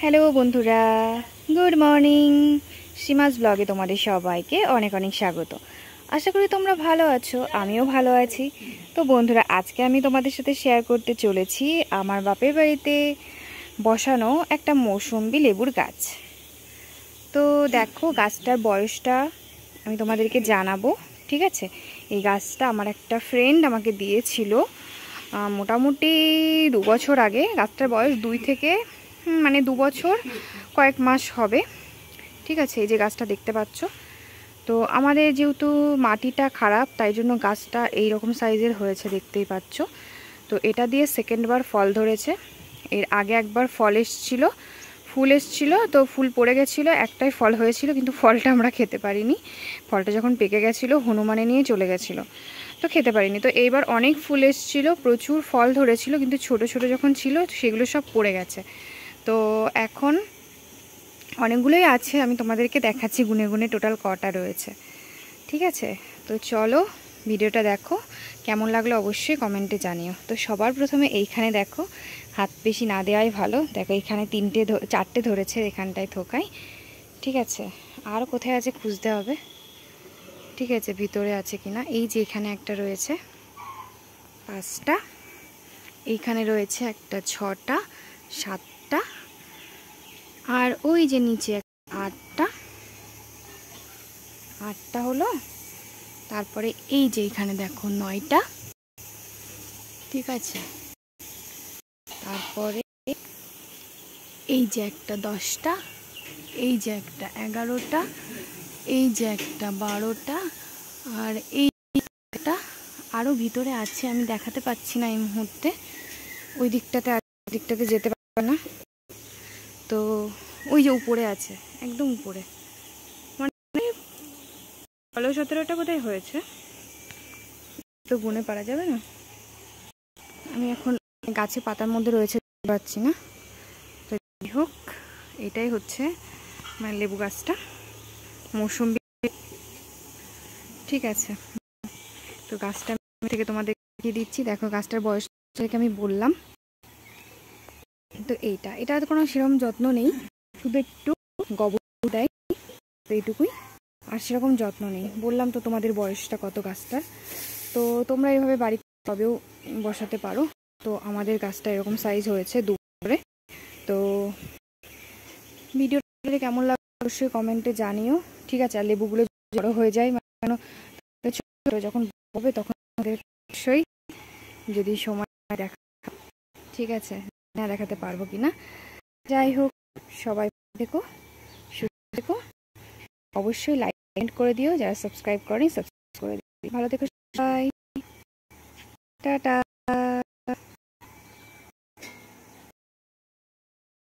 Hello বন্ধুরা, good morning. সীমাস ব্লগে তোমাদের সবাইকে অনেক অনেক স্বাগত। আশা করি তোমরা ভালো আছো, আমিও ভালো আছি। তো বন্ধুরা, আজকে আমি তোমাদের সাথে শেয়ার করতে চলেছি আমার বাপের বাড়িতে বসানো একটা মৌসুম্বি লেবুর গাছ। তো দেখো, গাছটার বয়সটা আমি তোমাদেরকে জানাবো, ঠিক আছে? এই গাছটা আমার একটা ফ্রেন্ড আমাকে দিয়েছিল মোটামুটি 2 বছর আগে। গাছটার বয়স 2 বছর কয়েক মাস হবে, ঠিক আছে? এই যে গাছটা দেখতে পাচ্ছ। তো আমাদের যেহেতু মাটিটা খারাপ, তাই জন্য গাছটা এই রকম সাইজের হয়েছে, দেখতেই পাচ্ছ। তো এটা দিয়ে সেকেন্ডবার ফল ধরেছে। এর আগে একবার ফুল এসছিল, তো ফুল পড়ে গেছিলো, একটাই ফল হয়েছিল, কিন্তু ফলটা আমরা খেতে পারিনি। ফলটা যখন পেকে গেছিলো, হনুমানে নিয়ে চলে গেছিলো, তো খেতে পারিনি। তো এইবার অনেক ফুল এসছিল, প্রচুর ফল ধরেছিল, কিন্তু ছোট ছোট যখন ছিল সেগুলো সব পড়ে গেছে। তো এখন অনেকগুলোই আছে, আমি তোমাদেরকে দেখাচ্ছি গুনে গুনে টোটাল কটা রয়েছে, ঠিক আছে? তো চলো ভিডিওটা দেখো, কেমন লাগলো অবশ্যই কমেন্টে জানিও। তো সবার প্রথমে এইখানে দেখো, হাত বেশি না দেওয়াই ভালো। দেখো এখানে 4টে ধরেছে, এখানটায় থোকাই, ঠিক আছে? আর কোথায় আছে খুঁজতে হবে, ঠিক আছে? ভিতরে আছে কিনা। এই যে এখানে একটা রয়েছে 5টা, এইখানে রয়েছে একটা 6টা, 7টা, আর ওই যে নিচে 8টা হলো। তারপরে এই যে এখানে দেখো 9টা, ঠিক আছে? তারপরে এই যে একটা 10টা, এই যে একটা 11টা, এই যে একটা 12টা, আর এই একটা আরও ভিতরে আছে, আমি দেখাতে পাচ্ছি না এই মুহূর্তে। ওই দিকটাতে যেতে পারবে না। তো ওই যে উপরে আছে, একদম উপরে, মানে 17টা কোথায় হয়েছে, তো গুনে পারা যাবে না। আমি এখন গাছে পাতার মধ্যে রয়েছে, পাচ্ছি না। তো যাই হোক, এটাই হচ্ছে মানে লেবু গাছটা, মৌসুম্বি, ঠিক আছে? তো গাছটা থেকে তোমাদের দেখিয়ে দিচ্ছি। দেখো গাছটার বয়স থেকে আমি বললাম। তো এটা কোনো সেরকম যত্ন নেই, শুধু একটু গোবর দেয়, তো এইটুকুই, আর সেরকম যত্ন নেই। বললাম তো তোমাদের বয়সটা কত গাছটার। তো তোমরা এইভাবে বাড়িতে তবেও বসাতে পারো। তো আমাদের গাছটা এরকম সাইজ হয়েছে 2 করে। তো ভিডিওটা কেমন লাগে অবশ্যই কমেন্টে জানিও, ঠিক আছে? আর লেবুগুলো বড় হয়ে যায়, মানে ছোট যখন হবে তখন অবশ্যই যদি সময় দেখা, ঠিক আছে, না দেখাতে পারবো কিনা। যাই হোক, সবাই দেখো, সুস্থ দেখো, অবশ্যই লাইক করে দিও, যারা সাবস্ক্রাইব করেনি সাবস্ক্রাইব করে দিও। ভালো থেকো সবাই, টাটা।